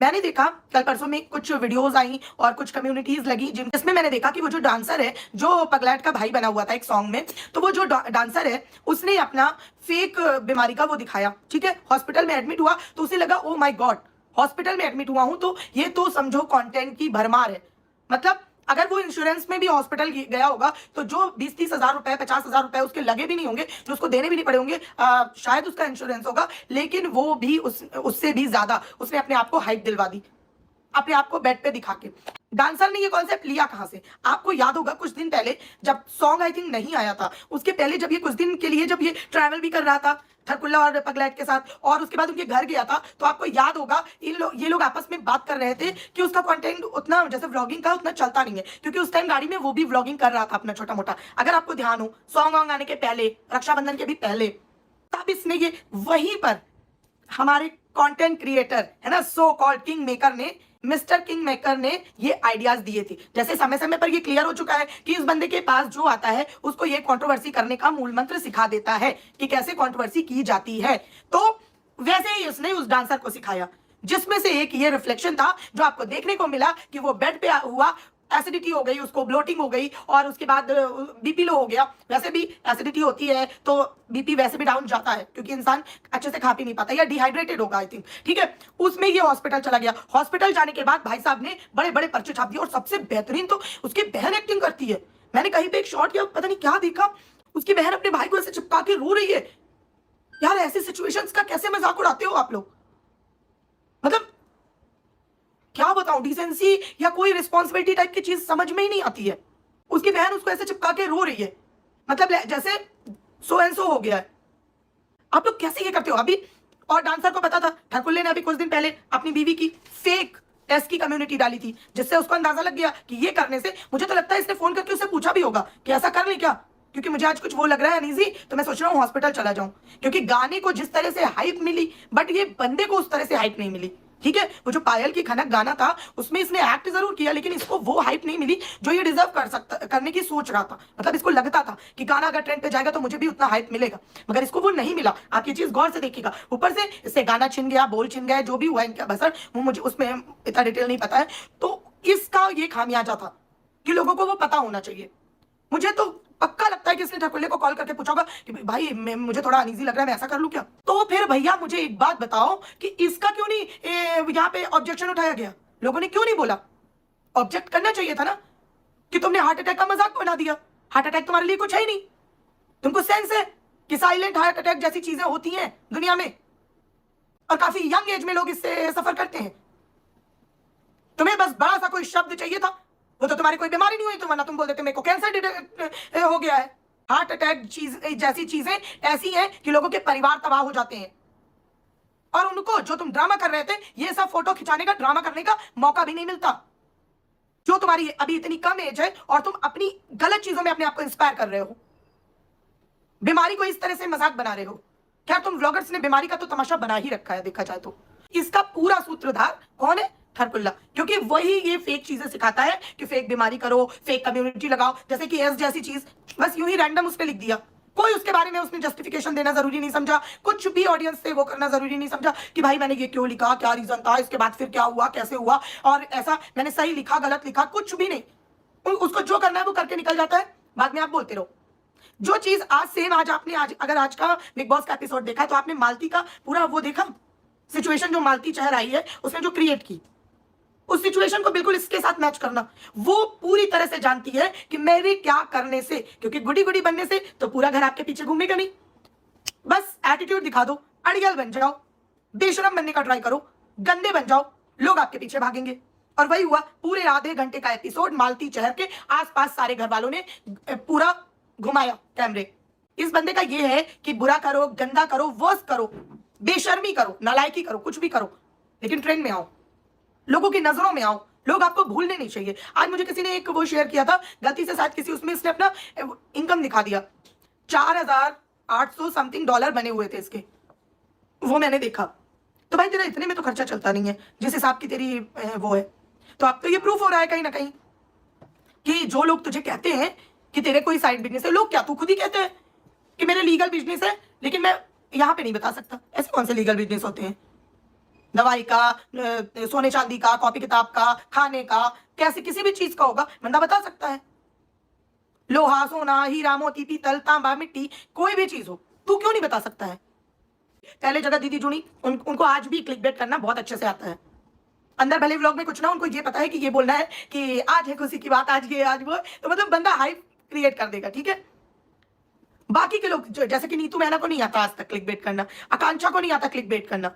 मैंने देखा कल परसों में कुछ वीडियोस आई और कुछ कम्युनिटीज लगी जिसमें मैंने देखा कि वो जो डांसर है, जो पगलैट का भाई बना हुआ था एक सॉन्ग में, तो वो जो डांसर है उसने अपना फेक बीमारी का वो दिखाया। ठीक है, हॉस्पिटल में एडमिट हुआ तो उसे लगा ओ माय गॉड, हॉस्पिटल में एडमिट हुआ हूं तो ये तो समझो कंटेंट की भरमार है। मतलब अगर वो इंश्योरेंस में भी हॉस्पिटल गया होगा तो जो 20-30 हजार रुपए 50,000 रुपए उसके लगे भी नहीं होंगे, जो उसको देने भी नहीं पड़े होंगे, शायद उसका इंश्योरेंस होगा, लेकिन वो भी उससे भी ज्यादा उसने अपने आप को हाइप दिलवा दी, अपने आप को बेड पे दिखा के। डांसर ने ये कॉन्सेप्ट लिया कहां से? आपको याद होगा कुछ दिन पहले जब सॉन्ग आई थिंक नहीं आया था, उसके पहले जब ये कुछ दिन के लिए जब ये ट्रैवल भी कर रहा था थरकुल्ला और पगलैट के साथ, और उसके बाद उनके घर गया था, तो आपको याद होगा ये लोग आपस में बात कर रहे थे कि उसका कंटेंट उतना जैसे व्लॉगिंग का उतना चलता नहीं है, क्योंकि उस टाइम गाड़ी में वो भी व्लॉगिंग कर रहा था अपना छोटा मोटा। अगर आपको ध्यान हो सॉन्ग वॉन्ग आने के पहले, रक्षाबंधन के भी पहले, तब इसने ये वहीं पर हमारे कंटेंट क्रिएटर है ना, सो कॉल्ड किंग मेकर ने, मिस्टर किंग मेकर ने ये आइडियाज दिए थे। जैसे समय समय पर ये क्लियर हो चुका है कि इस बंदे के पास जो आता है उसको ये कंट्रोवर्सी करने का मूल मंत्र सिखा देता है कि कैसे कंट्रोवर्सी की जाती है। तो वैसे ही उसने उस डांसर को सिखाया, जिसमें से एक ये रिफ्लेक्शन था जो आपको देखने को मिला कि वो बेड पे हुआ, एसिडिटी हो गई, उसको ब्लोटिंग हो गई, और उसके बाद बीपी लो हो गया। वैसे भी एसिडिटी होती है तो बीपी वैसे भी डाउन जाता है, क्योंकि इंसान अच्छे से खा पी नहीं पाता या डिहाइड्रेटेड होगा आई थिंक। ठीक है, उसमें ये हॉस्पिटल चला गया। हॉस्पिटल जाने के बाद भाई साहब ने बड़े बड़े पर्चे छाप दिए, और सबसे बेहतरीन तो उसकी बहन एक्टिंग करती है। मैंने कहीं पे एक शॉट या पता नहीं क्या देखा, उसकी बहन अपने भाई को ऐसे चिपका के रो रही है। यार ऐसी सिचुएशंस का कैसे मजाक उड़ाते हो आप लोग? मतलब क्या बताऊं, डिसेंसी या कोई रिस्पॉन्सिबिलिटी टाइप की चीज समझ में ही नहीं आती है। उसकी बहन उसको ऐसे चिपका के रो रही है, मतलब जैसे सो एंड सो हो गया है। आप लोग कैसे ये करते हो अभी? और डांसर को पता था, ठाकुर ने अभी कुछ दिन पहले अपनी बीवी की फेक टेस्ट की कम्युनिटी डाली थी, जिससे उसको अंदाजा लग गया कि ये करने से, मुझे तो लगता है इसने फोन करके उससे पूछा भी होगा कि ऐसा कर ले क्या, क्योंकि मुझे आज कुछ वो लग रहा है अनईजी, तो मैं सोच रहा हूँ हॉस्पिटल चला जाऊं। क्योंकि गाने को जिस तरह से हाइप मिली, बट ये बंदे को उस तरह से हाइप नहीं मिली। ठीक है, वो जो पायल की खनक गाना था उसमें इसने एक्ट जरूर किया, लेकिन इसको वो हाइप नहीं मिली जो ये डिजर्व करने की सोच रहा था। मतलब इसको लगता था कि गाना अगर ट्रेंड पे जाएगा तो मुझे भी उतना हाइप मिलेगा, मगर इसको वो नहीं मिला। आप ये चीज गौर से देखिएगा। ऊपर से इससे गाना छिन गया, बोल छिन गया, जो भी हुआ इनका बसर, वो मुझे उसमें इतना डिटेल नहीं पता है। तो इसका ये खामियाजा था कि लोगों को वो पता होना चाहिए। मुझे तो पक्का लगता है कि इसने ठाकुर को कॉल करके पूछा होगा कि भाई मुझे थोड़ा अनईजी लग रहा है, मैं ऐसा कर लूं क्या? तो फिर भैया मुझे एक बात बताओ कि इसका क्यों नहीं यहाँ पे ऑब्जेक्शन उठाया गया? लोगों ने क्यों नहीं बोला? ऑब्जेक्ट करना चाहिए था ना, कि तुमने हार्ट अटैक का मजाक बना दिया। हार्ट अटैक तुम्हारे लिए कुछ है ही नहीं। तुमको सेंस है कि साइलेंट हार्ट अटैक जैसी चीजें होती हैं दुनिया में, और काफी यंग एज में लोग इससे सफर करते हैं। तुम्हें बस बड़ा सा कोई शब्द चाहिए था, वो तो तुम्हारी कोई बीमारी नहीं हुई तो, वरना तुम बोल देते मेरे को कैंसर हो गया है। हार्ट अटैक जैसी चीजें ऐसी हैं कि लोगों के परिवार तबाह हो जाते हैं, और उनको जो तुम ड्रामा कर रहे थे, ये सब फोटो खिंचाने का, ड्रामा करने का मौका भी नहीं मिलता। जो तुम्हारी अभी इतनी कम एज है और तुम अपनी गलत चीजों में अपने आप को इंस्पायर कर रहे हो, बीमारी को इस तरह से मजाक बना रहे हो। क्या तुम व्लॉगर्स ने बीमारी का तो तमाशा बना ही रखा है देखा जाए तो। इसका पूरा सूत्रधार कौन है? थरकुल्ला। क्योंकि वही ये फेक चीजें सिखाता है कि फेक बीमारी करो, फेक कम्युनिटी लगाओ, जैसे कि एस जैसी चीज बस यूं ही रैंडम उसने लिख दिया। कोई उसके बारे में उसने जस्टिफिकेशन देना जरूरी नहीं समझा, कुछ भी ऑडियंस से वो करना जरूरी नहीं समझा कि भाई मैंने ये क्यों लिखा, क्या रीजन था, इसके बाद फिर क्या हुआ, कैसे हुआ, और ऐसा मैंने सही लिखा गलत लिखा, कुछ भी नहीं। उसको जो करना है वो करके निकल जाता है, बाद में आप बोलते रहो। जो चीज आज सेम आज आपने अगर आज का बिग बॉस का एपिसोड देखा तो आपने मालती का पूरा वो देखा सिचुएशन, जो मालती चेहर आई है उसने जो क्रिएट की, उस सिचुएशन को बिल्कुल इसके साथ मैच करना। वो पूरी तरह से जानती है कि मेरे क्या करने से, क्योंकि गुडी गुडी बनने से तो पूरा घर आपके पीछे घूमेगा नहीं। बस एटीट्यूड दिखा दो, अड़ियल बन जाओ, बेशरम बनने का ट्राई करो, गंदे बन जाओ, लोग आपके पीछे भागेंगे। और वही हुआ, पूरे आधे घंटे का एपिसोड मालती चेहर के आसपास सारे घर वालों ने पूरा घुमाया कैमरे। इस बंदे का ये है कि बुरा करो, गंदा करो, वर्स्ट करो, बेशर्मी करो, नालायकी करो, कुछ भी करो, लेकिन ट्रेंड में आओ, लोगों की नजरों में आओ, लोग आपको भूलने नहीं चाहिए। आज मुझे किसी ने एक वो शेयर किया था गलती से, शायद किसी उसमें इसने अपना इनकम दिखा दिया, 4,800 समथिंग डॉलर बने हुए थे इसके, वो मैंने देखा। तो भाई तेरा इतने में तो खर्चा चलता नहीं है जिस हिसाब की तेरी वो है। तो अब तो ये प्रूफ हो रहा है कहीं ना कहीं कि जो लोग तुझे कहते हैं कि तेरे कोई साइड बिजनेस है, लोग क्या, तू खुद ही कहते हैं कि मेरे लीगल बिजनेस है, लेकिन मैं यहां पे नहीं बता सकता। ऐसे कौन से लीगल बिजनेस होते हैं? दवाई का, सोने चांदी का, कॉपी किताब का, खाने का, कैसे किसी भी चीज का होगा, बंदा बता सकता है। लोहा, सोना, हीरा, मोती, पीतल, तांबा, मिट्टी, कोई भी चीज हो, तू क्यों नहीं बता सकता है? पहले जगह दीदी जुड़ी, उनको आज भी क्लिकबेट करना बहुत अच्छे से आता है। अंदर भले व्लॉग में कुछ ना, उनको ये पता है कि ये बोलना है कि आज है खुशी की बात, आज ये आज वो, तो मतलब बंदा हाइप क्रिएट कर देगा, ठीक है। बाकी के लोग जैसे कि नीतू मैना को नहीं आता आज तक क्लिकबेट करना, आकांक्षा को नहीं आता क्लिकबेट करना,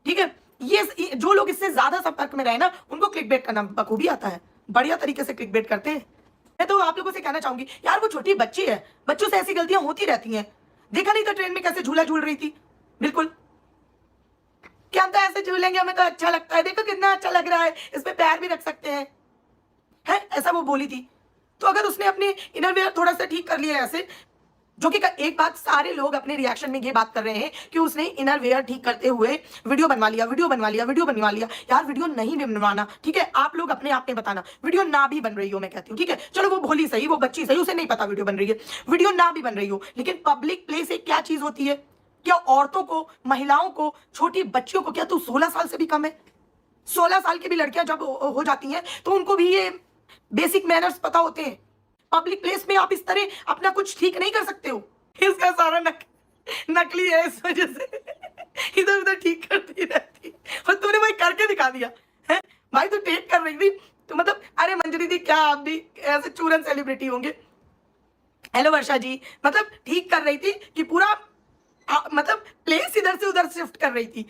ठीक है। ये जो लोग इससे ज्यादा संपर्क में रहे ना, उनको क्लिकबेट करना बखूबी आता है, बढ़िया तरीके से क्लिकबेट करते हैं। मैं तो आप लोगों से कहना चाहूंगी यार, वो छोटी बच्ची है, बच्चों से ऐसी गलतियां होती रहती हैं। देखा नहीं था ट्रेन में कैसे झूला झूल रही थी, बिल्कुल क्या तो ऐसे झूलेंगे हमें तो अच्छा लगता है, देखो कितना अच्छा लग रहा है, इसमें पैर भी रख सकते हैं, है ऐसा वो बोली थी। तो अगर उसने अपने इनरवेयर थोड़ा सा ठीक कर लिया ऐसे, जो कि एक बात सारे लोग अपने रिएक्शन में ये बात कर रहे हैं कि उसने इनरवेयर ठीक करते हुए वीडियो बनवा लिया, वीडियो बनवा लिया, वीडियो बनवा लिया। यार वीडियो नहीं भी बनवाना, ठीक है, आप लोग अपने आप में बताना, वीडियो ना भी बन रही हो, मैं कहती हूँ, ठीक है, चलो वो भोली सही, वो बच्ची सही, उसे नहीं पता वीडियो बन रही है, वीडियो ना भी बन रही हो, लेकिन पब्लिक प्लेस एक क्या चीज होती है? क्या औरतों को, महिलाओं को, छोटी बच्चियों को, क्या तू 16 साल से भी कम है? 16 साल की भी लड़कियां जब हो जाती हैं तो उनको भी ये बेसिक मैनर्स पता होते हैं। पब्लिक प्लेस में आप इस तरह अपना कुछ ठीक नहीं कर सकते हो। इसका सारा नकली है, इस वजह से इधर उधर ठीक करती रहती, और तूने वही करके दिखा दिया है भाई। तू टेक कर रही थी तो मतलब, अरे मंजरी दी क्या आप भी ऐसे चूरन सेलिब्रिटी होंगे? हेलो वर्षा जी, मतलब ठीक कर रही थी कि पूरा मतलब प्लेस इधर से उधर शिफ्ट कर रही थी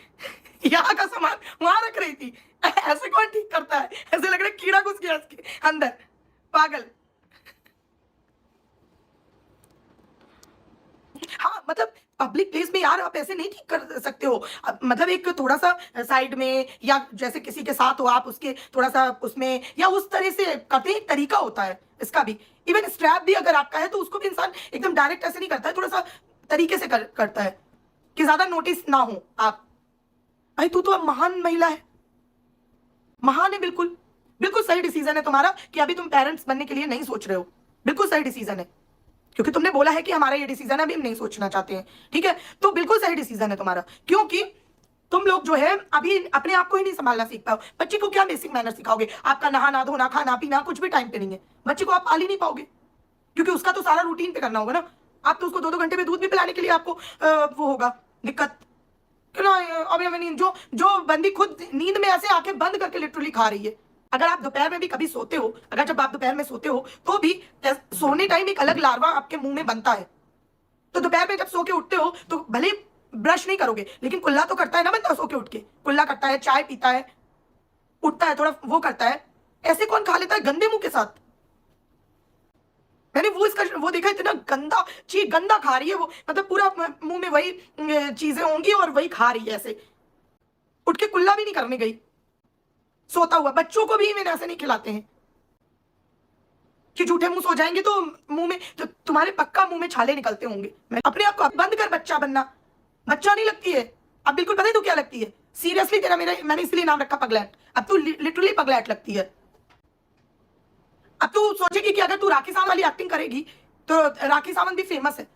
यहाँ का सामान वहां रख रही थी। ऐसे कौन ठीक करता है? ऐसे लग रहा है कीड़ा घुस गया इसके अंदर, पागल। हाँ मतलब पब्लिक प्लेस में यार आप ऐसे नहीं ठीक कर सकते हो। मतलब एक थोड़ा सा साइड में, या जैसे किसी के साथ हो आप, उसके थोड़ा सा उसमें, या उस तरह से करते एक तरीका होता है इसका भी। इवन स्ट्रैप भी अगर आपका है तो उसको भी इंसान एकदम डायरेक्ट ऐसे नहीं करता है, थोड़ा सा तरीके से करता है कि ज्यादा नोटिस ना हो आप। भाई तू तो अब महान महिला है, महान है, बिल्कुल बिल्कुल सही डिसीजन है तुम्हारा कि अभी तुम पेरेंट्स बनने के लिए नहीं सोच रहे हो, बिल्कुल सही डिसीजन है, क्योंकि तुमने बोला है कि हमारा ये डिसीजन है, अभी हम नहीं सोचना चाहते हैं, ठीक है। तो बिल्कुल सही डिसीजन है तुम्हारा, क्योंकि तुम लोग जो है अभी अपने आप को ही नहीं संभालना सीख पाओ। बच्चे को क्या बेसिक मैनर सिखाओगे? आपका नहाना धोना, खाना पीना कुछ भी टाइम पे नहीं है, बच्चे को आप पाल ही नहीं पाओगे, क्योंकि उसका तो सारा रूटीन पे करना होगा ना। आप तो उसको 2-2 घंटे में दूध भी पिलाने के लिए आपको वो होगा दिक्कत। क्यों? अभी हमें नींद, जो बंदी खुद नींद में ऐसे आंखें बंद करके लिटरली खा रही है। अगर आप दोपहर में भी कभी सोते हो, अगर जब आप दोपहर में सोते हो तो भी सोने टाइम एक अलग लार्वा आपके मुंह में बनता है। तो दोपहर में जब सो के उठते हो तो भले ब्रश नहीं करोगे, लेकिन कुल्ला तो करता है ना बंदा, सो के उठ के कुल्ला करता है, चाय पीता है, उठता है, थोड़ा वो करता है। ऐसे कौन खा लेता है गंदे मुंह के साथ? मैंने वो इसका वो देखा, इतना गंदा चीज, गंदा खा रही है वो, मतलब पूरा मुंह में वही चीजें होंगी और वही खा रही है, ऐसे उठ के कुल्ला भी नहीं करने गई, सोता हुआ। बच्चों को भी मैंने ऐसे नहीं खिलाते हैं कि झूठे मुंह सो जाएंगे तो मुंह में, तो तुम्हारे पक्का मुंह में छाले निकलते होंगे। मैं अपने आप को बंद कर बच्चा बनना, बच्चा नहीं लगती है अब, बिल्कुल पता है तू क्या लगती है? सीरियसली तेरा मेरा मैंने इसलिए नाम रखा पगलैट। अब तू लिटरली पगलैट लगती है। अब तू सोचेगी कि अगर तू राखी सावंत वाली एक्टिंग करेगी तो राखी सावंत भी फेमस है,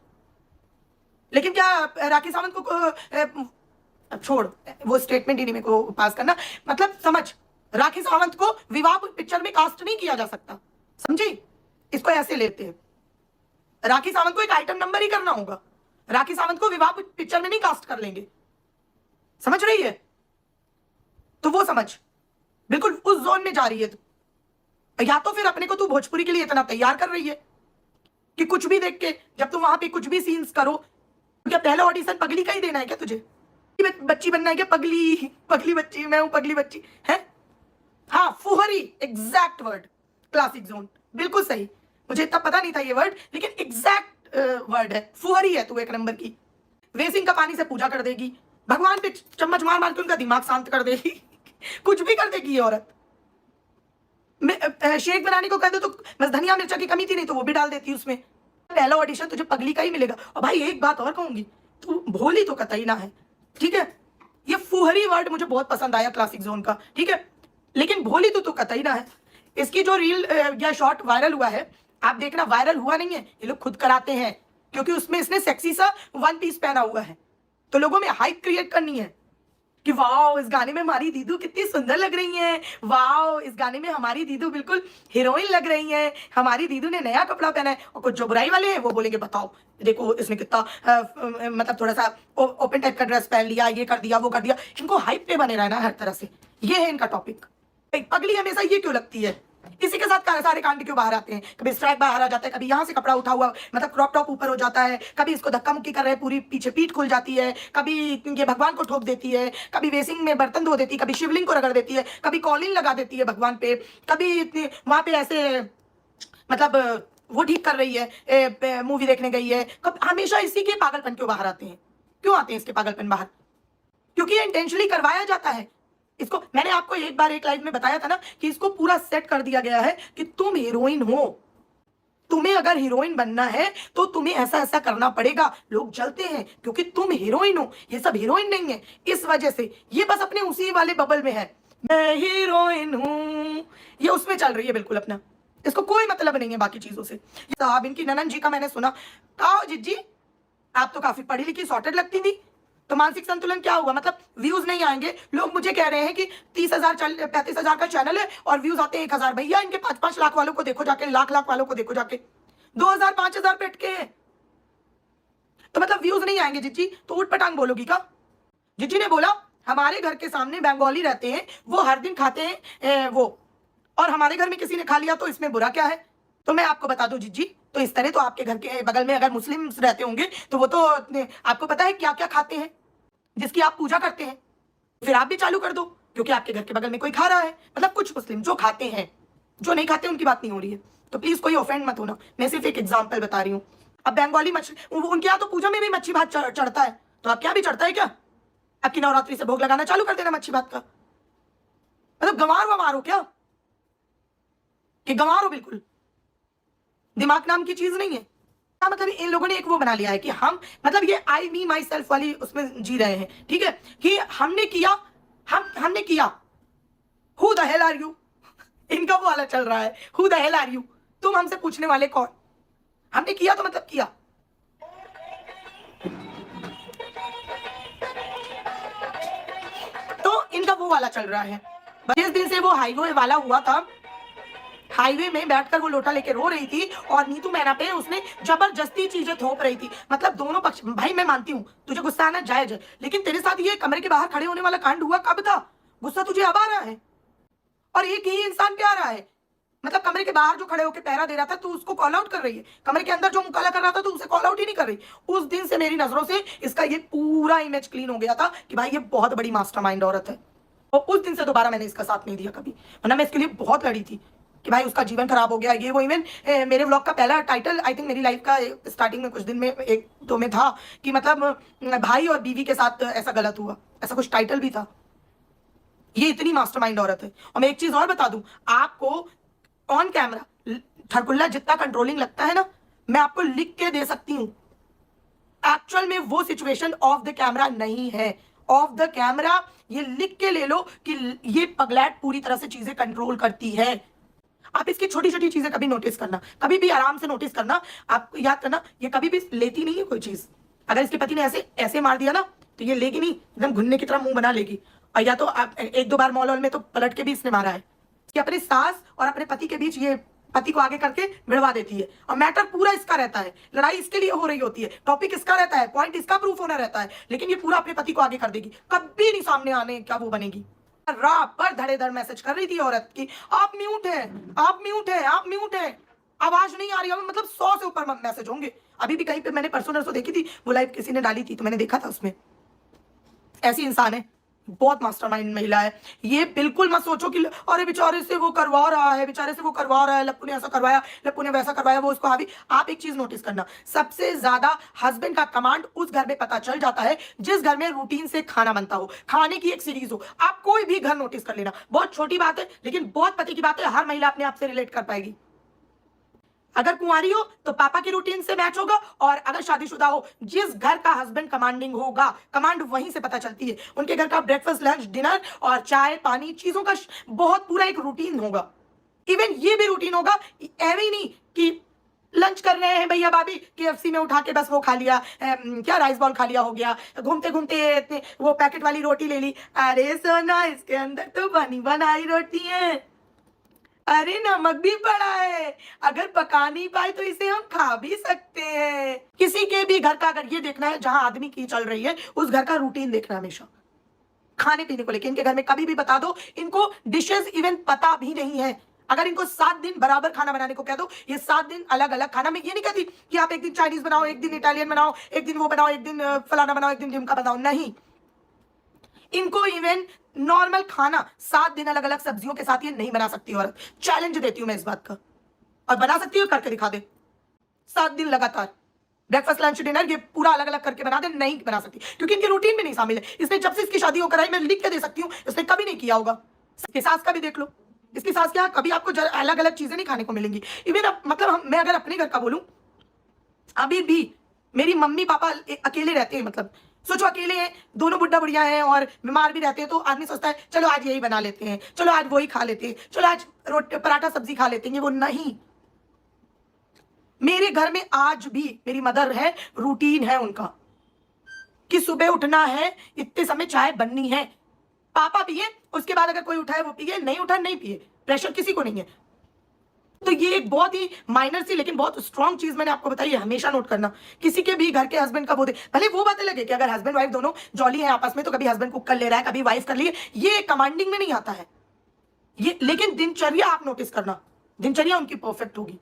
लेकिन क्या राखी सावंत को छोड़, वो स्टेटमेंट ही नहीं मेरे को पास करना, मतलब समझ, राखी सावंत को विवाह पिक्चर में कास्ट नहीं किया जा सकता, समझी? इसको ऐसे लेते हैं, राखी सावंत को एक आइटम नंबर ही करना होगा, राखी सावंत को विवाह पिक्चर में नहीं कास्ट कर लेंगे, समझ रही है? तो वो समझ, बिल्कुल उस जोन में जा रही है तू। या तो फिर अपने को तू भोजपुरी के लिए इतना तैयार कर रही है कि कुछ भी देख के, जब तुम वहां पे कुछ भी सीन्स करो, तो क्या पहला ऑडिशन पगली का ही देना है क्या तुझे? बच्ची बनना है क्या? पगली, पगली बच्ची, मैं हूं पगली बच्ची है। हाँ, फुहरी, एग्जैक्ट वर्ड, क्लासिक जोन, बिल्कुल सही। मुझे इतना पता नहीं था ये वर्ड, लेकिन एग्जैक्ट वर्ड है, फुहरी है तू एक नंबर की। वेसिंग का पानी से पूजा कर देगी, भगवान पे चम्मच मार मार के उनका दिमाग शांत कर देगी कुछ भी कर देगी ये औरत। शेक बनाने को कह दो तो बस धनिया मिर्चा की कमी थी, नहीं तो वो भी डाल देती उसमें। पहला ऑडिशन तुझे पगली का ही मिलेगा। और भाई एक बात और कहूंगी, तू भोली तो कतई ना है, ठीक है? ये फुहरी वर्ड मुझे बहुत पसंद आया क्लासिक जोन का, ठीक है, लेकिन भोली तो कतई ना है। इसकी जो रील या शॉर्ट वायरल हुआ है, आप देखना, वायरल हुआ नहीं है, ये लोग खुद कराते हैं, क्योंकि उसमें इसने सेक्सी सा वन पीस पहना हुआ है, तो लोगों में हाइप क्रिएट करनी है। कि वाओ इस गाने में हमारी दीदू कितनी सुंदर लग रही हैं, वाओ इस गाने में हमारी दीदू बिल्कुल हीरोइन लग रही हैं, हमारी दीदू ने नया कपड़ा पहना है। और कुछ जो बुराई वाले हैं वो बोलेंगे बताओ देखो इसने कितना मतलब थोड़ा सा ओपन टाइप का ड्रेस पहन लिया, ये कर दिया वो कर दिया। इनको हाइप पे बने रहना हर तरह से, ये है इनका टॉपिक। पगली हमेशा ये क्यों लगती है, इसी के साथ सारे कांड क्यों बाहर आते हैं। कभी स्ट्राइक बाहर आ जाता है, कभी यहाँ से कपड़ा उठा हुआ मतलब क्रॉप टॉप ऊपर हो जाता है, कभी इसको धक्का मुक्की कर रहे हैं पूरी पीछे पीठ खुल जाती है, कभी ये भगवान को ठोक देती है, कभी बेसिंग में बर्तन धो देती है, कभी शिवलिंग को रगड़ देती है, कभी कॉलिन लगा देती है भगवान पे, कभी वहां पे ऐसे मतलब वो ठीक कर रही है, मूवी देखने गई है। कब हमेशा इसी के पागलपन क्यों बाहर आते हैं, क्यों आते हैं इसके पागलपन बाहर? क्योंकि ये इंटेंशनली करवाया जाता है इसको। मैंने आपको एक बार एक लाइव में बताया था ना कि इसको पूरा सेट कर दिया गया है कि तुम हीरोइन हो, तुम्हें अगर हीरोइन बनना है तो तुम्हें ऐसा ऐसा करना पड़ेगा। लोग जलते हैं क्योंकि तुम हीरोइन हो, ये सब हीरोइन नहीं है। इस वजह से ये बस अपने उसी वाले बबल में है, मैं हीरोइन हूं, ये उसमें चल रही है बिल्कुल अपना, इसको कोई मतलब नहीं है बाकी चीजों से। साहब इनकी ननन जी का मैंने सुना, कहा जिज्जी आप तो काफी पढ़ी लिखी सॉर्टेड लगती थी, तो मानसिक संतुलन क्या हुआ? मतलब व्यूज नहीं आएंगे। लोग मुझे कह रहे हैं कि 30,000 35,000 का चैनल है और व्यूज आते हैं 1,000। भैया इनके 5-5 लाख वालों को देखो जाके, लाख वालों को देखो जाके, 2,000 5,000 पे अटके हैं। तो मतलब व्यूज नहीं आएंगे जिज्जी तो उठ पटांग बोलोगी का? जिज्जी ने बोला हमारे घर के सामने बंगाली रहते हैं, वो हर दिन खाते हैं वो, और हमारे घर में किसी ने खा लिया तो इसमें बुरा क्या है? तो मैं आपको बता दूं जिज्जी, तो इस तरह तो आपके घर के बगल में अगर मुस्लिम रहते होंगे तो वो तो आपको पता है क्या क्या खाते हैं जिसकी आप पूजा करते हैं, फिर आप भी चालू कर दो क्योंकि आपके घर के बगल में कोई खा रहा है। मतलब कुछ मुस्लिम जो खाते हैं, जो नहीं खाते उनकी बात नहीं हो रही है, तो प्लीज कोई ऑफेंड मत होना, मैं सिर्फ एक एग्जाम्पल बता रही हूँ। अब बंगाली मछली उनके यहाँ तो पूजा में भी मच्छी भात चढ़ता है, तो आप क्या भी चढ़ता है क्या? आपकी नवरात्रि से भोग लगाना चालू कर देना मच्छी भात का। मतलब गंवार वमार हो क्या कि गंवार हो? बिल्कुल दिमाग नाम की चीज नहीं है। मतलब इन लोगों ने एक वो बना लिया है कि हम मतलब ये आई मी माई सेल्फ वाली उसमें जी रहे हैं, ठीक है, कि हमने किया, हमने किया, who the hell are you, इनका वो वाला चल रहा है, who the hell are you, तुम हमसे पूछने वाले कौन? हमने किया तो मतलब किया। तो इनका वो वाला चल रहा है। जिस दिन से वो हाईवे वाला हुआ था, हाईवे में बैठकर वो लोटा लेके रो रही थी और नीतू मैना पे उसने जबरदस्ती चीजें थोप रही थी। मतलब दोनों पक्ष, भाई मैं मानती हूँ तुझे गुस्सा आना जायज है, लेकिन तेरे साथ ये कमरे के बाहर खड़े होने वाला कांड हुआ कब था? गुस्सा तुझे अब आ रहा है और एक ही इंसान पे आ रहा है। मतलब कमरे के बाहर जो खड़े होकर पहरा दे रहा था तू उसको कॉल आउट कर रही है, कमरे के अंदर जो मुकाला कर रहा था तो उसे कॉल आउट ही नहीं कर रही। उस दिन से मेरी नजरों से इसका ये पूरा इमेज क्लीन हो गया था कि भाई ये बहुत बड़ी मास्टरमाइंड औरत है, और उस दिन से दोबारा मैंने इसका साथ नहीं दिया कभी, वरना मैं इसके लिए बहुत लड़ी थी कि भाई उसका जीवन खराब हो गया ये वो। इवन मेरे व्लॉग का पहला टाइटल आई थिंक मेरी लाइफ का स्टार्टिंग में कुछ दिन में एक दो में था कि मतलब भाई और बीवी के साथ ऐसा गलत हुआ, ऐसा कुछ टाइटल भी था। ये इतनी मास्टरमाइंड औरत है। और मैं एक चीज और बता दूं आपको, ऑन कैमरा थरकुल्ला जितना कंट्रोलिंग लगता है ना, मैं आपको लिख के दे सकती हूँ, एक्चुअल में वो सिचुएशन ऑफ द कैमरा नहीं है। ऑफ द कैमरा ये लिख के ले लो कि ये पगलैट पूरी तरह से चीजें कंट्रोल करती है। आप इसकी छोटी छोटी चीजें कभी नोटिस करना, कभी भी आराम से नोटिस करना। आप याद करना ये कभी भी लेती नहीं है कोई चीज। अगर इसके पति ने ऐसे ऐसे मार दिया ना तो ये लेगी नहीं, एकदम घुन्ने की तरह मुंह बना लेगी। और या तो आप एक दो बार मॉल वॉल में तो पलट के भी इसने मारा है कि अपने सास और अपने पति के बीच ये पति को आगे करके भिड़वा देती है, और मैटर पूरा इसका रहता है, लड़ाई इसके लिए हो रही होती है, टॉपिक इसका रहता है, पॉइंट इसका प्रूफ होना रहता है, लेकिन ये पूरा अपने पति को आगे कर देगी, कभी नहीं सामने आने का वो बनेगी। रात पर धड़ेधड़ मैसेज कर रही थी औरत की, आप म्यूट है, आप म्यूट है, आप म्यूट है, आवाज नहीं आ रही है। मतलब 100 से ऊपर मैसेज होंगे। अभी भी कहीं पे मैंने परसों नरसों देखी थी, वो लाइव किसी ने डाली थी तो मैंने देखा था, उसमें ऐसी इंसान है, बहुत मास्टरमाइंड महिला है ये। बिल्कुल मत सोचो कि अरे बेचारे से वो करवा रहा है, बेचारे से वो करवा रहा है, लप्पू ने ऐसा करवाया, लप्पू ने वैसा करवाया, वो उसको हावी। आप एक चीज नोटिस करना, सबसे ज्यादा हस्बैंड का कमांड उस घर में पता चल जाता है जिस घर में रूटीन से खाना बनता हो, खाने की एक सीरीज हो। आप कोई भी घर नोटिस कर लेना, बहुत छोटी बात है लेकिन बहुत पति की बात है, हर महिला अपने आप से रिलेट कर पाएगी। अगर कुंवारी हो तो पापा की रूटीन से मैच होगा, और अगर शादीशुदा हो, जिस घर का हस्बैंड कमांडिंग होगा, कमांड वहीं से पता चलती है। उनके घर का ब्रेकफास्ट, लंच, डिनर और चाय पानी चीजों का बहुत पूरा एक रूटीन होगा। इवन ये भी रूटीन होगा, एवं ही नहीं कि लंच कर रहे हैं भैया भाभी, केएफसी में उठा के बस वो खा लिया, क्या राइस बॉल खा लिया हो गया, घूमते घूमते वो पैकेट वाली रोटी ले ली। अरे सोना, इसके अंदर तो बनी बनाई रोटी है, अरे नमक भी पड़ा है, अगर पका नहीं पाए तो इसे हम खा भी सकते हैं। किसी के भी घर का अगर ये देखना है जहां आदमी की चल रही है, उस घर का रूटीन देखना हमेशा। खाने पीने को लेकर इनके घर में कभी भी बता दो, इनको डिशेस इवन पता भी नहीं है। अगर इनको 7 दिन बराबर खाना बनाने को कह दो, ये 7 दिन अलग अलग खाना। मैं ये नहीं कहती कि आप एक दिन चाइनीज बनाओ, एक दिन इटालियन बनाओ, एक दिन वो बनाओ, एक दिन फलाना बनाओ, एक दिन ढिमका बनाओ, नहीं। इनको इवन नॉर्मल खाना 7 दिन अलग अलग सब्जियों के साथ ये नहीं बना सकती औरत। चैलेंज देती हूं मैं इस बात का, और बना सकती हूँ करके दिखा दे 7 दिन लगातार, ब्रेकफास्ट लंच डिनर ये पूरा अलग अलग करके बना दे। नहीं बना सकती क्योंकि इनके रूटीन में नहीं शामिल है। इसने जब से इसकी शादी होकर आई, मैं लिख के दे सकती हूँ, इसने कभी नहीं किया होगा। इसकी सास का भी देख लो, इसकी सास क्या, कभी आपको अलग अलग चीजें नहीं खाने को मिलेंगी। इवन मतलब मैं अगर अपने घर का बोलूं, अभी भी मेरी मम्मी पापा अकेले रहते हैं। मतलब सोचो अकेले हैं, दोनों बुढ़ा बुढ़िया हैं और बीमार भी रहते हैं, तो आदमी सोचता है चलो आज यही बना लेते हैं, चलो आज वही खा लेते हैं, चलो आज रोटी पराठा सब्जी खा लेते हैं। वो नहीं, मेरे घर में आज भी मेरी मदर है, रूटीन है उनका कि सुबह उठना है, इतने समय चाय बननी है, पापा पिए, उसके बाद अगर कोई उठा है वो पिए, नहीं उठा नहीं पिए, प्रेशर किसी को नहीं है। तो ये एक बहुत ही माइनर सी लेकिन बहुत स्ट्रॉन्ग चीज मैंने आपको बताई है, हमेशा नोट करना। किसी के भी घर के हस्बैंड का वो दे, भले वो बातें लगे कि अगर हस्बैंड वाइफ दोनों जॉली है आपस में, तो कभी हस्बैंड कुक कर ले रहा है, कभी वाइफ कर ली है, ये कमांडिंग में नहीं आता है ये। लेकिन दिनचर्या आप नोटिस करना, दिनचर्या उनकी परफेक्ट होगी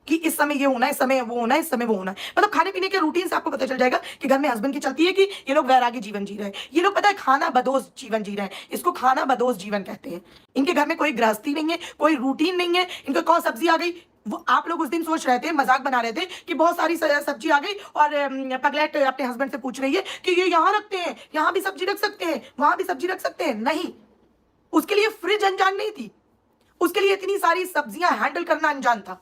कि इस समय ये होना है, इस समय वो होना है, इस समय वो होना है। मतलब खाने पीने के रूटीन से आपको पता चल जाएगा कि घर में हस्बैंड की चलती है कि ये लोग वैरागी जीवन जी रहे हैं, ये लोग पता है खाना बदोश जीवन जी रहे हैं, इसको खाना बदोश जीवन कहते हैं। इनके घर में कोई गृहस्थी नहीं है, कोई रूटीन नहीं है। इनको कौन सब्जी आ गई, वो आप लोग उस दिन सोच रहे थे, मजाक बना रहे थे कि बहुत सारी सब्जी आ गई, और पगलेट अपने हस्बैंड से पूछ रही है कि ये यहाँ रखते हैं, यहाँ भी सब्जी रख सकते हैं, वहां भी सब्जी रख सकते हैं। नहीं, उसके लिए फ्रिज अनजान नहीं थी, उसके लिए इतनी सारी सब्जियां हैंडल करना अनजान था।